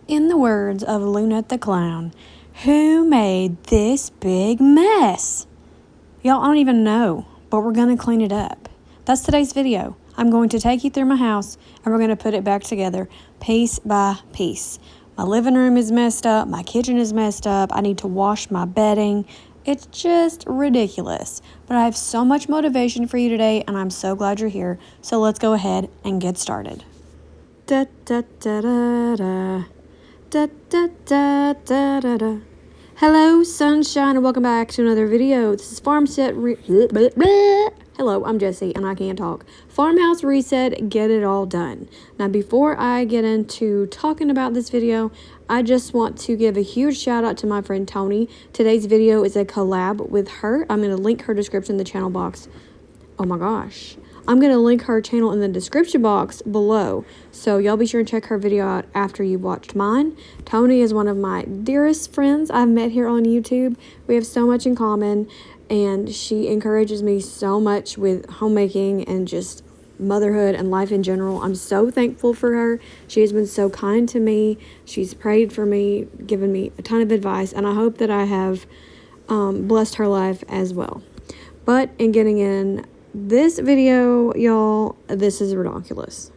In the words of Lunette the Clown, who made this big mess? Y'all, I don't even know, but we're going to clean it up. That's today's video. I'm going to take you through my house, and we're going to put it back together piece by piece. My living room is messed up. My kitchen is messed up. I need to wash my bedding. It's just ridiculous. But I have so much motivation for you today, and I'm so glad you're here. So let's go ahead and get started. Da da da da da. Da, da, da, da, da, da. Hello, sunshine, and welcome back to another video. This is Hello, I'm Jessie, and I can't talk. Farmhouse Reset, get it all done. Now, before I get into talking about this video, I just want to give a huge shout out to my friend Tony. Today's video is a collab with her. I'm going to link her description in the channel box. Oh my gosh. I'm going to link her channel in the description box below. So y'all be sure to check her video out after you've watched mine. Tony is one of my dearest friends I've met here on YouTube. We have so much in common, and she encourages me so much with homemaking and just motherhood and life in general. I'm so thankful for her. She has been so kind to me. She's prayed for me, given me a ton of advice, and I hope that I have blessed her life as well. But in getting in this video, y'all, this is ridiculous.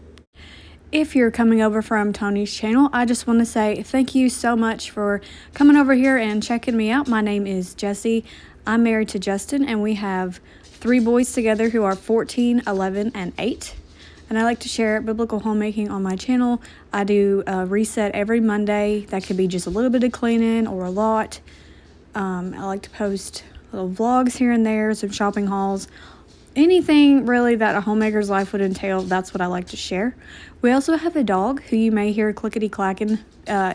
If you're coming over from Tony's channel, I just want to say thank you so much for coming over here and checking me out. My name is Jessie. I'm married to Justin, and we have 3 boys together who are 14, 11, and 8. And I like to share biblical homemaking on my channel. I do a reset every Monday. That could be just a little bit of cleaning or a lot. I like to post little vlogs here and there, some shopping hauls. Anything really that a homemaker's life would entail, that's what I like to share. We also have a dog who you may hear clickety-clacking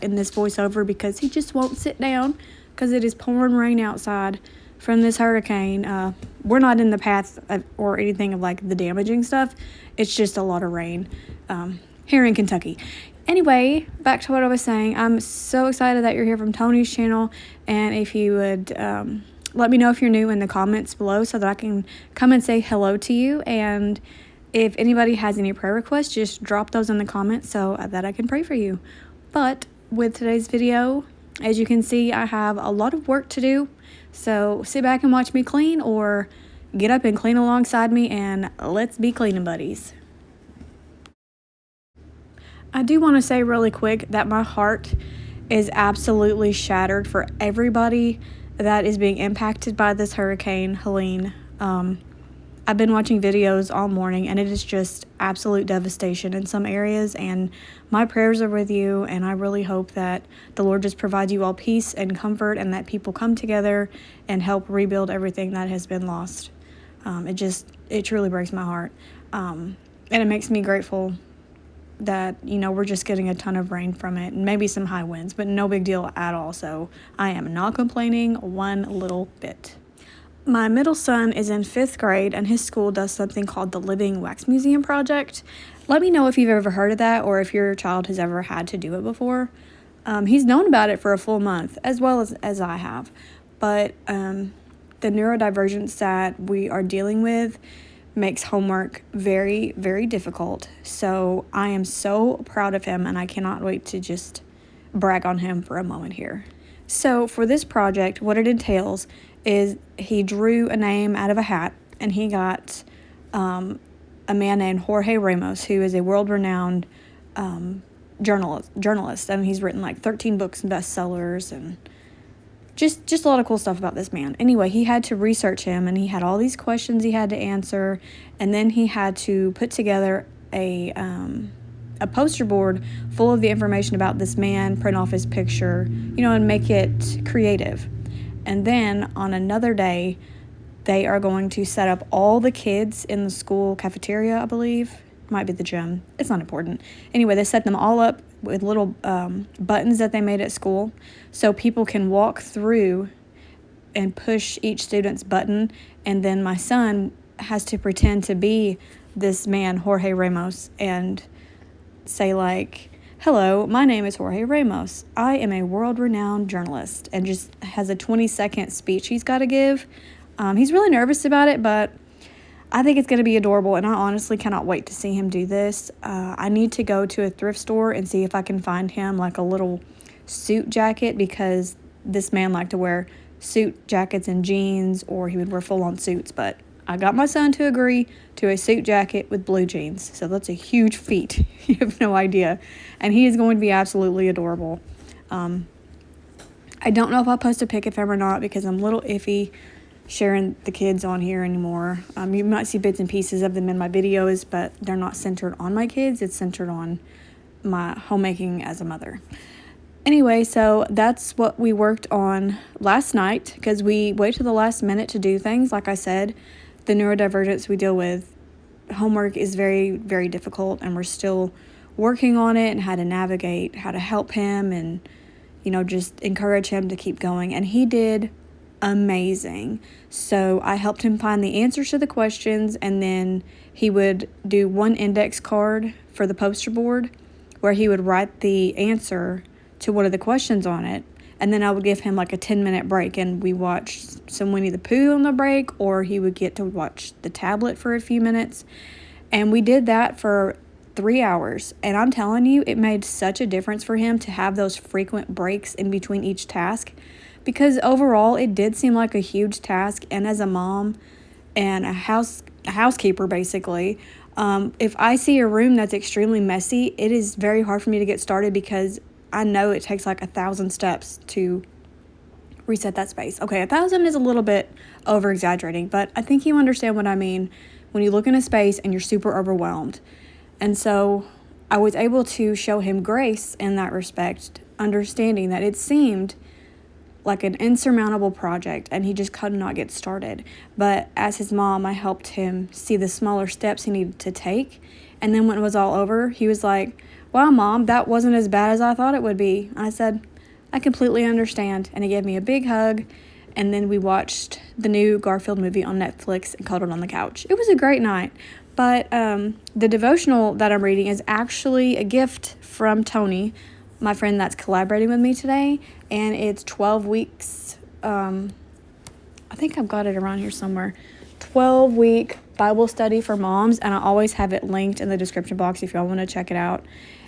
in this voiceover because he just won't sit down because it is pouring rain outside from this hurricane. We're not in the path or anything of like the damaging stuff. It's just a lot of rain here in Kentucky. Anyway, back to what I was saying. I'm so excited that you're here from Tony's channel, and if you would let me know if you're new in the comments below so that I can come and say hello to you. And if anybody has any prayer requests, just drop those in the comments so that I can pray for you. But with today's video, as you can see, I have a lot of work to do. So sit back and watch me clean, or get up and clean alongside me, and let's be cleaning buddies. I do want to say really quick that my heart is absolutely shattered for everybody that is being impacted by this Hurricane Helene. I've been watching videos all morning, and it is just absolute devastation in some areas, and my prayers are with you, and I really hope that the Lord just provides you all peace and comfort, and that people come together and help rebuild everything that has been lost. It truly breaks my heart, and it makes me grateful that, you know, we're just getting a ton of rain from it, and maybe some high winds, but no big deal at all. So I am not complaining one little bit. My middle son is in 5th grade, and his school does something called the Living Wax Museum Project. Let me know if you've ever heard of that, or if your child has ever had to do it before. He's known about it for a full month, as well as I have. But the neurodivergence that we are dealing with makes homework very, very difficult. So I am so proud of him, and I cannot wait to just brag on him for a moment here. So for this project, what it entails is he drew a name out of a hat, and he got a man named Jorge Ramos, who is a world-renowned journalist. I mean, he's written like 13 books and bestsellers, and just a lot of cool stuff about this man. Anyway, he had to research him, and he had all these questions he had to answer, and then he had to put together a poster board full of the information about this man, print off his picture, you know, and make it creative. And then on another day, they are going to set up all the kids in the school cafeteria, I believe. Might be the gym. It's not important. Anyway, they set them all up with little buttons that they made at school, so people can walk through and push each student's button, and then my son has to pretend to be this man, Jorge Ramos, and say like, "Hello, my name is Jorge Ramos. I am a world-renowned journalist," and just has a 20-second speech he's got to give. He's really nervous about it, but I think it's going to be adorable, and I honestly cannot wait to see him do this. I need to go to a thrift store and see if I can find him like a little suit jacket, because this man liked to wear suit jackets and jeans, or he would wear full-on suits. But I got my son to agree to a suit jacket with blue jeans, so that's a huge feat. You have no idea. And he is going to be absolutely adorable. I don't know if I'll post a pic of him or not, because I'm a little iffy sharing the kids on here anymore. You might see bits and pieces of them in my videos, but they're not centered on my kids. It's centered on my homemaking as a mother. Anyway, so that's what we worked on last night, because we wait till the last minute to do things. Like I said, the neurodivergence we deal with, homework is very, very difficult, and we're still working on it and how to navigate, how to help him, and, you know, just encourage him to keep going. And he did amazing. So I helped him find the answers to the questions, and then he would do one index card for the poster board where he would write the answer to one of the questions on it, and then I would give him like a 10-minute break, and we watched some Winnie the Pooh on the break, or he would get to watch the tablet for a few minutes. And we did that for 3 hours, and I'm telling you, it made such a difference for him to have those frequent breaks in between each task, because overall it did seem like a huge task. And as a mom and a housekeeper basically, if I see a room that's extremely messy, it is very hard for me to get started, because I know it takes like 1,000 steps to reset that space. Okay, 1,000 is a little bit over exaggerating, but I think you understand what I mean when you look in a space and you're super overwhelmed. And so I was able to show him grace in that respect, understanding that it seemed like an insurmountable project and he just could not get started. But as his mom, I helped him see the smaller steps he needed to take. And then when it was all over, he was like, "Wow, Mom, that wasn't as bad as I thought it would be." I said, "I completely understand." And he gave me a big hug. And then we watched the new Garfield movie on Netflix and cuddled on the couch. It was a great night. But the devotional that I'm reading is actually a gift from Tony, my friend that's collaborating with me today. And it's 12 weeks. I think I've got it around here somewhere. 12-week Bible study for moms. And I always have it linked in the description box if y'all want to check it out.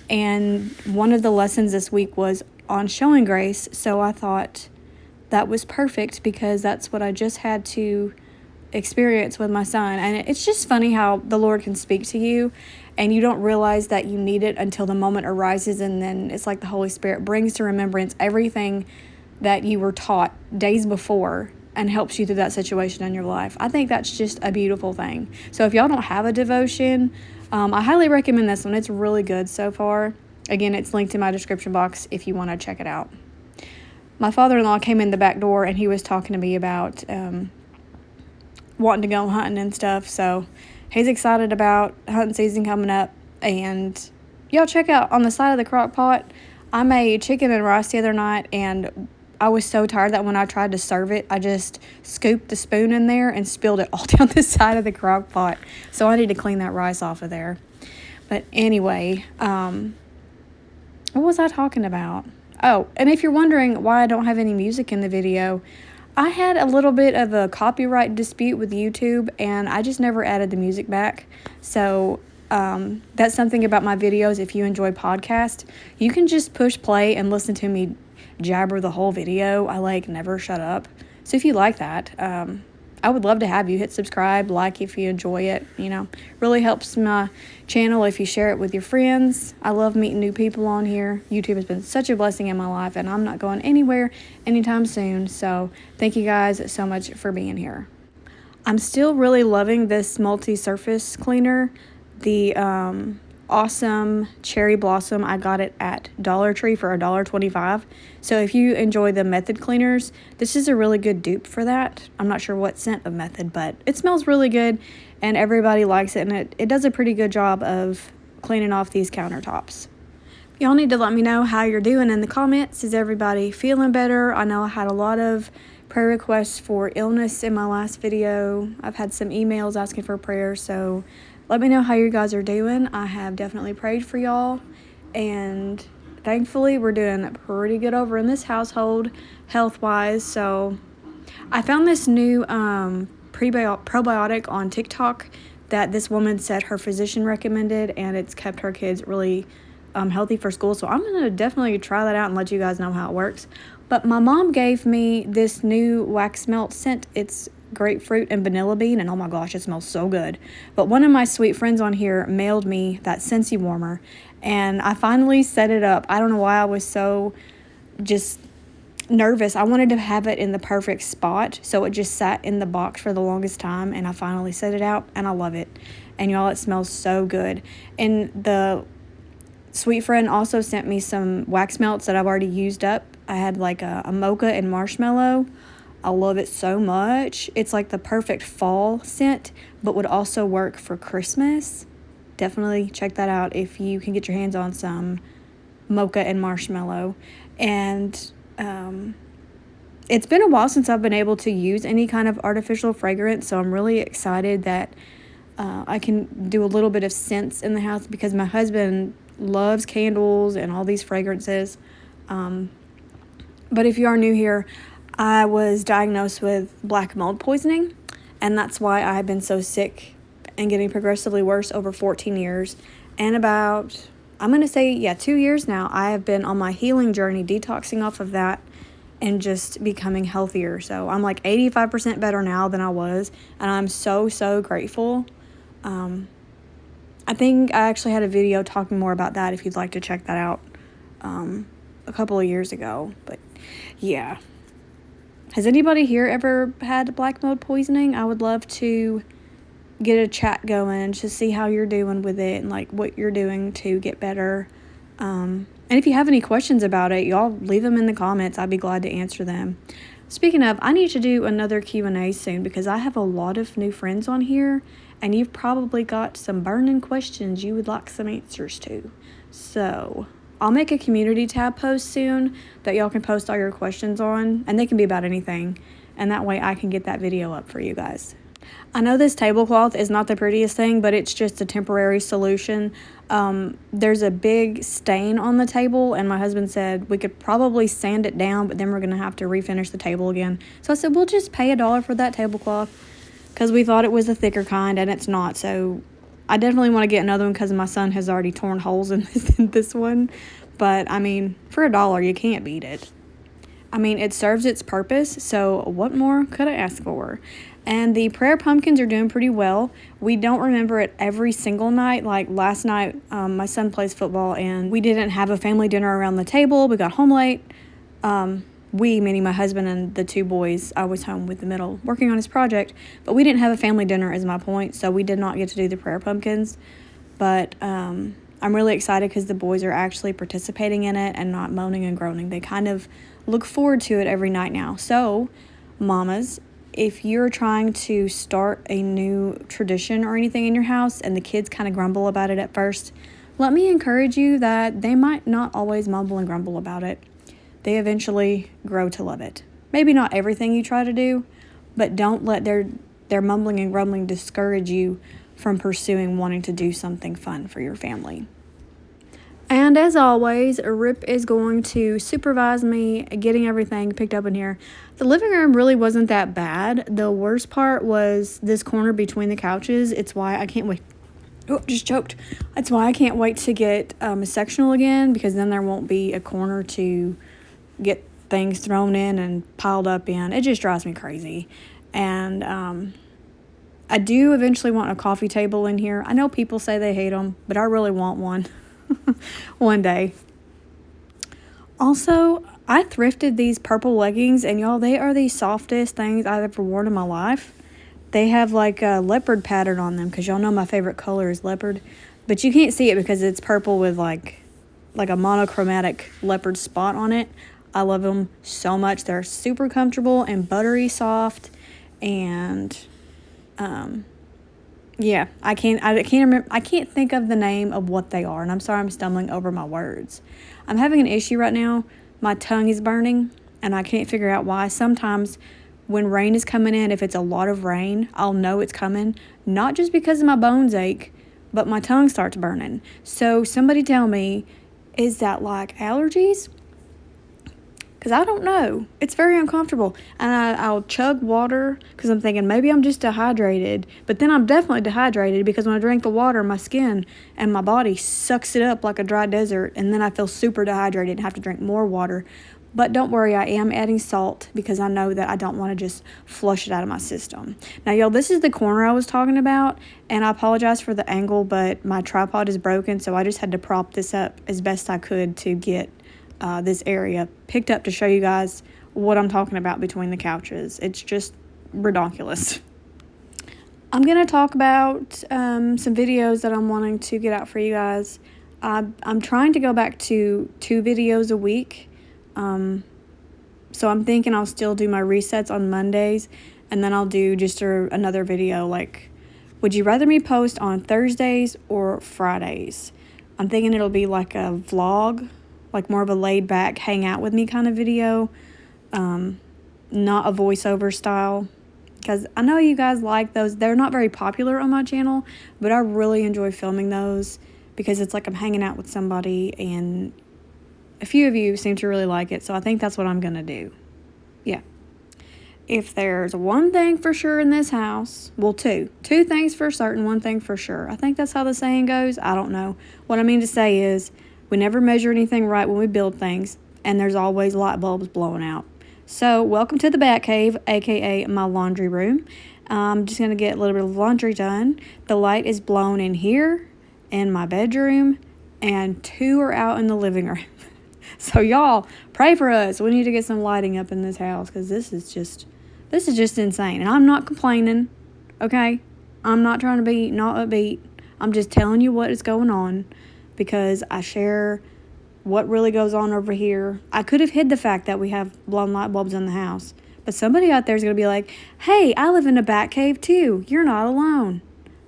And one of the lessons this week was on showing grace. So I thought that was perfect, because that's what I just had to experience with my son. And it's just funny how the Lord can speak to you and you don't realize that you need it until the moment arises. And then it's like the Holy Spirit brings to remembrance everything that you were taught days before and helps you through that situation in your life. I think that's just a beautiful thing. So if y'all don't have a devotion, I highly recommend this one. It's really good so far. Again, it's linked in my description box if you want to check it out. My father-in-law came in the back door and he was talking to me about wanting to go hunting and stuff. So he's excited about hunting season coming up. And y'all check out on the side of the crock pot, I made chicken and rice the other night, and I was so tired that when I tried to serve it, I just scooped the spoon in there and spilled it all down the side of the crock pot. So I need to clean that rice off of there. But anyway, what was I talking about? Oh, and if you're wondering why I don't have any music in the video, I had a little bit of a copyright dispute with YouTube, and I just never added the music back. So that's something about my videos. If you enjoy podcasts, you can just push play and listen to me jabber the whole video. I never shut up. So if you like that, I would love to have you hit subscribe, like if you enjoy it. Really helps my channel if you share it with your friends. I love meeting new people on here. YouTube has been such a blessing in my life, and I'm not going anywhere anytime soon. So thank you guys so much for being here. I'm still really loving this multi-surface cleaner, the awesome cherry blossom. I got it at Dollar Tree for $1.25. So if you enjoy the Method cleaners, this is a really good dupe for that. I'm not sure what scent of Method, but it smells really good and everybody likes it, and it does a pretty good job of cleaning off these countertops. Y'all need to let me know how you're doing in the comments. Is everybody feeling better? I know I had a lot of prayer requests for illness in my last video. I've had some emails asking for prayer, so let me know how you guys are doing. I have definitely prayed for y'all, and thankfully we're doing pretty good over in this household health-wise. So I found this new probiotic on TikTok that this woman said her physician recommended, and it's kept her kids really healthy for school. So I'm going to definitely try that out and let you guys know how it works. But my mom gave me this new wax melt scent. It's grapefruit and vanilla bean, and oh my gosh, it smells so good. But one of my sweet friends on here mailed me that Scentsy warmer, and I finally set it up. I don't know why I was so just nervous. I wanted to have it in the perfect spot, so it just sat in the box for the longest time, and I finally set it out, and I love it. And y'all, it smells so good. And the sweet friend also sent me some wax melts that I've already used up. I had like a mocha and marshmallow. I love it so much. It's like the perfect fall scent, but would also work for Christmas. Definitely check that out if you can get your hands on some mocha and marshmallow. And it's been a while since I've been able to use any kind of artificial fragrance, so I'm really excited that I can do a little bit of scents in the house, because my husband loves candles and all these fragrances. But if you are new here, I was diagnosed with black mold poisoning, and that's why I have been so sick and getting progressively worse over 14 years. And about, I'm going to say, 2 years now, I have been on my healing journey, detoxing off of that and just becoming healthier. So I'm like 85% better now than I was, and I'm so, so grateful. I think I actually had a video talking more about that if you'd like to check that out a couple of years ago. But yeah. Has anybody here ever had black mold poisoning? I would love to get a chat going to see how you're doing with it and like what you're doing to get better. And if you have any questions about it, y'all leave them in the comments. I'd be glad to answer them. Speaking of, I need to do another Q&A soon, because I have a lot of new friends on here, and you've probably got some burning questions you would like some answers to. So I'll make a community tab post soon that y'all can post all your questions on, and they can be about anything, and that way I can get that video up for you guys. I know this tablecloth is not the prettiest thing, but it's just a temporary solution. There's a big stain on the table, and my husband said we could probably sand it down, but then we're going to have to refinish the table again. So I said, we'll just pay $1 for that tablecloth, because we thought it was a thicker kind, and it's not. So I definitely want to get another one, because my son has already torn holes in this one. But, I mean, for $1, you can't beat it. I mean, it serves its purpose, so what more could I ask for? And the prayer pumpkins are doing pretty well. We don't remember it every single night. Like last night, my son plays football, and we didn't have a family dinner around the table. We got home late. We, meaning my husband and the two boys, I was home with the middle working on his project. But we didn't have a family dinner is my point, so we did not get to do the prayer pumpkins. But I'm really excited because the boys are actually participating in it and not moaning and groaning. They kind of look forward to it every night now. So, mamas, if you're trying to start a new tradition or anything in your house and the kids kind of grumble about it at first, let me encourage you that they might not always mumble and grumble about it. They eventually grow to love it. Maybe not everything you try to do, but don't let their mumbling and grumbling discourage you from pursuing wanting to do something fun for your family. And as always, Rip is going to supervise me getting everything picked up in here. The living room really wasn't that bad. The worst part was this corner between the couches. It's why I can't wait. Oh, just choked. That's why I can't wait to get a sectional again, because then there won't be a corner to get things thrown in and piled up in. It just drives me crazy. And I do eventually want a coffee table in here. I know people say they hate them, but I really want one. One day. Also, I thrifted these purple leggings, and y'all, they are the softest things I've ever worn in my life. They have like a leopard pattern on them, because y'all know my favorite color is leopard, but you can't see it because it's purple with like a monochromatic leopard spot on it. I love them so much. They're super comfortable and buttery soft, and yeah, I can't think of the name of what they are, and I'm sorry I'm stumbling over my words. I'm having an issue right now. My tongue is burning, and I can't figure out why. Sometimes when rain is coming in, if it's a lot of rain, I'll know it's coming, not just because my bones ache, but my tongue starts burning. So somebody tell me, is that like allergies? because I don't know. It's very uncomfortable. And I'll chug water because I'm thinking maybe I'm just dehydrated. But then I'm definitely dehydrated because when I drink the water, my skin and my body sucks it up like a dry desert. And then I feel super dehydrated and have to drink more water. But don't worry, I am adding salt because I know that I don't want to just flush it out of my system. Now, y'all, this is the corner I was talking about, and I apologize for the angle, but my tripod is broken, so I just had to prop this up as best I could to get this area picked up to show you guys what I'm talking about between the couches. It's just ridiculous. I'm going to talk about some videos that I'm wanting to get out for you guys. I'm trying to go back to 2 videos a week. So I'm thinking I'll still do my resets on Mondays, and then I'll do just another video like, would you rather me post on Thursdays or Fridays? I'm thinking it'll be like a vlog, like more of a laid back hang out with me kind of video, not a voiceover style, because I know you guys like those. They're not very popular on my channel, but I really enjoy filming those because it's like I'm hanging out with somebody, and a few of you seem to really like it, so I think that's what I'm going to do. Yeah. If there's one thing for sure in this house, well, 2 things for certain, one thing for sure. I think that's how the saying goes. I don't know. What I mean to say is we never measure anything right when we build things, and there's always light bulbs blowing out. So welcome to the Bat Cave, aka my laundry room. I'm just going to get a little bit of laundry done. The light is blown in here, in my bedroom, and 2 are out in the living room. So y'all, pray for us. We need to get some lighting up in this house because this is just insane. And I'm not complaining, okay? I'm not trying to be not upbeat. I'm just telling you what is going on because I share what really goes on over here. I could have hid the fact that we have blown light bulbs in the house, but somebody out there is going to be like, hey, I live in a bat cave too. You're not alone.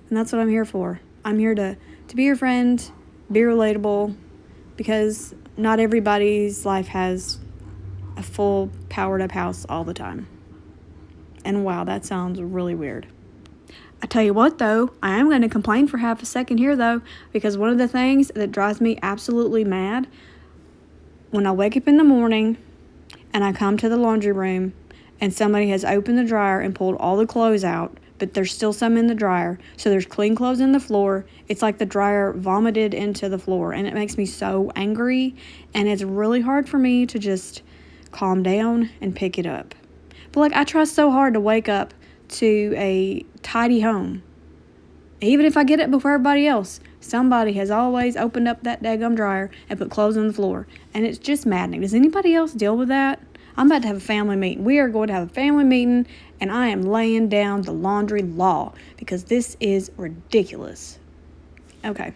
And that's what I'm here for. I'm here to be your friend, be relatable, because not everybody's life has a full powered up house all the time. And wow, that sounds really weird. I tell you what though, I am going to complain for half a second here though, because one of the things that drives me absolutely mad, when I wake up in the morning and I come to the laundry room and somebody has opened the dryer and pulled all the clothes out, but there's still some in the dryer, so there's clean clothes in the floor. It's like the dryer vomited into the floor, and it makes me so angry, and it's really hard for me to just calm down and pick it up. But like, I try so hard to wake up to a tidy home. Even if I get it before everybody else, somebody has always opened up that daggum dryer and put clothes on the floor, and it's just maddening. Does anybody else deal with that? I'm about to have a family meeting. We are going to have a family meeting, and I am laying down the laundry law because this is ridiculous. Okay.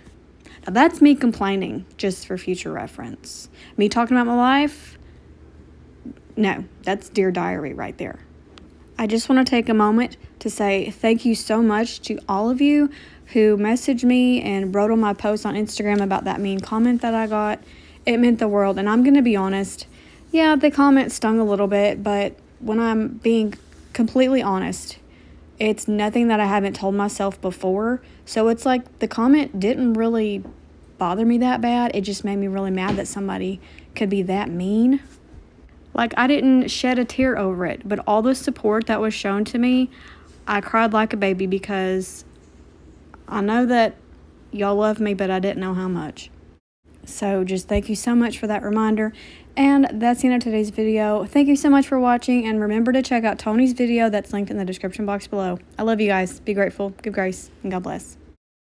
Now that's me complaining, just for future reference. Me talking about my life? No, that's Dear Diary right there. I just want to take a moment to say thank you so much to all of you who messaged me and wrote on my post on Instagram about that mean comment that I got. It meant the world, and I'm going to be honest. Yeah, the comment stung a little bit, but when I'm being completely honest, it's nothing that I haven't told myself before. So it's like the comment didn't really bother me that bad. It just made me really mad that somebody could be that mean. Like, I didn't shed a tear over it, but all the support that was shown to me, I cried like a baby because I know that y'all love me, but I didn't know how much. So just thank you so much for that reminder. And that's the end of today's video. Thank you so much for watching, and remember to check out Tony's video that's linked in the description box below. I love you guys. Be grateful, give grace, and God bless.